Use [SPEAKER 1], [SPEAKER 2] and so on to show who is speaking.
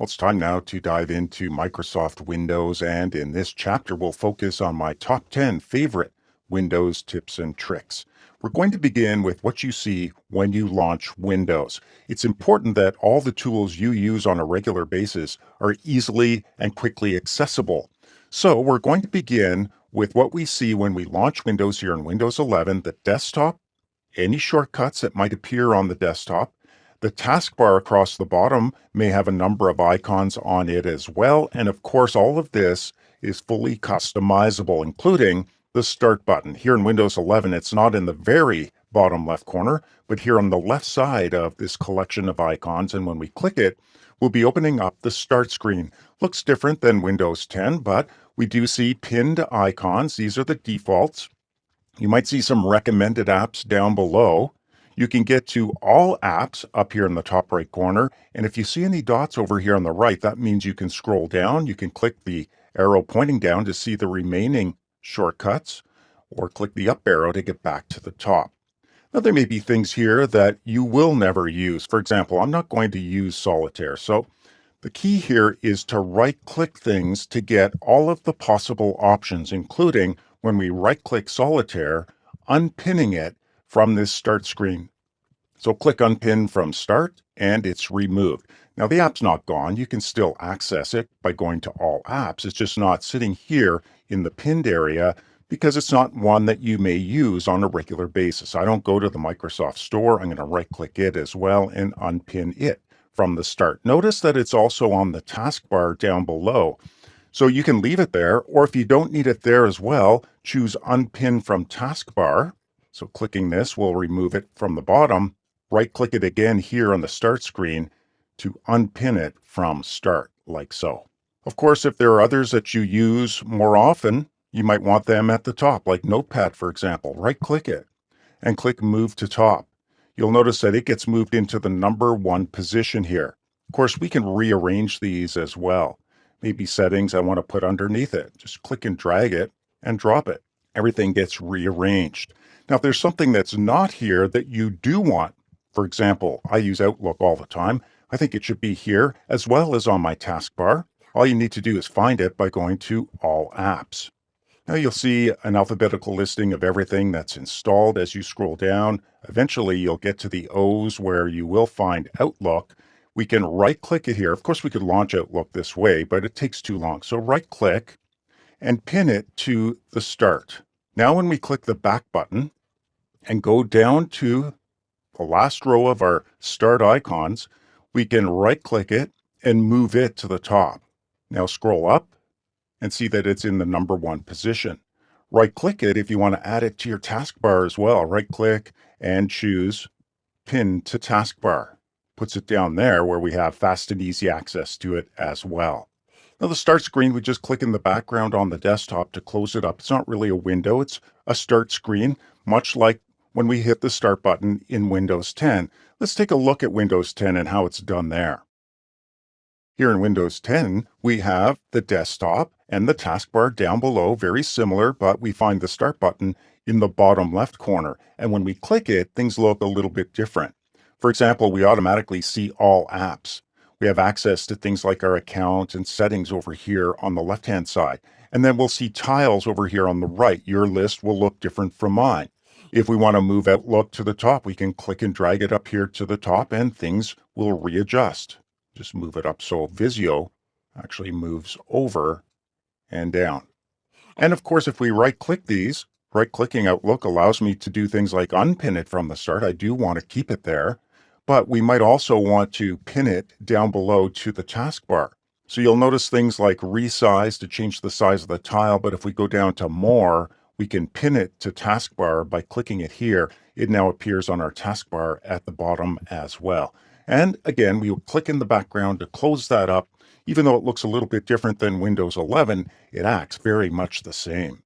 [SPEAKER 1] Well, it's time now to dive into Microsoft Windows, and in this chapter, we'll focus on my top 10 favorite Windows tips and tricks. We're going to begin with what you see when you launch Windows. It's important that all the tools you use on a regular basis are easily and quickly accessible. So we're going to begin with what we see when we launch Windows here in Windows 11, the desktop, any shortcuts that might appear on the desktop. The taskbar across the bottom may have a number of icons on it as well. And of course, all of this is fully customizable, including the Start button. Here in Windows 11, it's not in the very bottom left corner, but here on the left side of this collection of icons. And when we click it, we'll be opening up the Start screen. Looks different than Windows 10, but we do see pinned icons. These are the defaults. You might see some recommended apps down below. You can get to all apps up here in the top right corner. And if you see any dots over here on the right, that means you can scroll down. You can click the arrow pointing down to see the remaining shortcuts, or click the up arrow to get back to the top. Now, there may be things here that you will never use. For example, I'm not going to use solitaire. So the key here is to right-click things to get all of the possible options, including when we right-click solitaire, unpinning it from this start screen. So click unpin from start and it's removed. Now the app's not gone. You can still access it by going to all apps. It's just not sitting here in the pinned area because it's not one that you may use on a regular basis. I don't go to the Microsoft Store. I'm going to right-click it as well and unpin it from the start. Notice that it's also on the taskbar down below. So you can leave it there, or if you don't need it there as well, choose unpin from taskbar. So clicking this will remove it from the bottom. Right-click it again here on the start screen to unpin it from start, like so. Of course, if there are others that you use more often, you might want them at the top, like Notepad, for example. Right-click it and click Move to Top. You'll notice that it gets moved into the number 1 position here. Of course, we can rearrange these as well. Maybe settings I want to put underneath it. Just click and drag it and drop it. Everything gets rearranged. Now, if there's something that's not here that you do want, for example, I use Outlook all the time. I think it should be here as well as on my taskbar. All you need to do is find it by going to All Apps. Now you'll see an alphabetical listing of everything that's installed as you scroll down. Eventually you'll get to the O's where you will find Outlook. We can right-click it here. Of course, we could launch Outlook this way, but it takes too long. So right-click and pin it to the start. Now when we click the back button and go down to the last row of our start icons, we can right-click it and move it to the top. Now scroll up and see that it's in the number 1 position. Right-click it if you want to add it to your taskbar as well. Right-click and choose Pin to Taskbar. Puts it down there where we have fast and easy access to it as well. Now the start screen, we just click in the background on the desktop to close it up. It's not really a window, it's a start screen, much like when we hit the start button in Windows 10. Let's take a look at Windows 10 and how it's done there. Here in Windows 10, we have the desktop and the taskbar down below, very similar, but we find the start button in the bottom left corner. And when we click it, things look a little bit different. For example, we automatically see all apps. We have access to things like our account and settings over here on the left-hand side. And then we'll see tiles over here on the right. Your list will look different from mine. If we want to move Outlook to the top, we can click and drag it up here to the top and things will readjust. Just move it up so Visio actually moves over and down. And of course, if we right-click these, right-clicking Outlook allows me to do things like unpin it from the start. I do want to keep it there, but we might also want to pin it down below to the taskbar. So you'll notice things like resize to change the size of the tile, but if we go down to more, we can pin it to taskbar by clicking it here. It now appears on our taskbar at the bottom as well. And again, we will click in the background to close that up. Even though it looks a little bit different than Windows 11, it acts very much the same.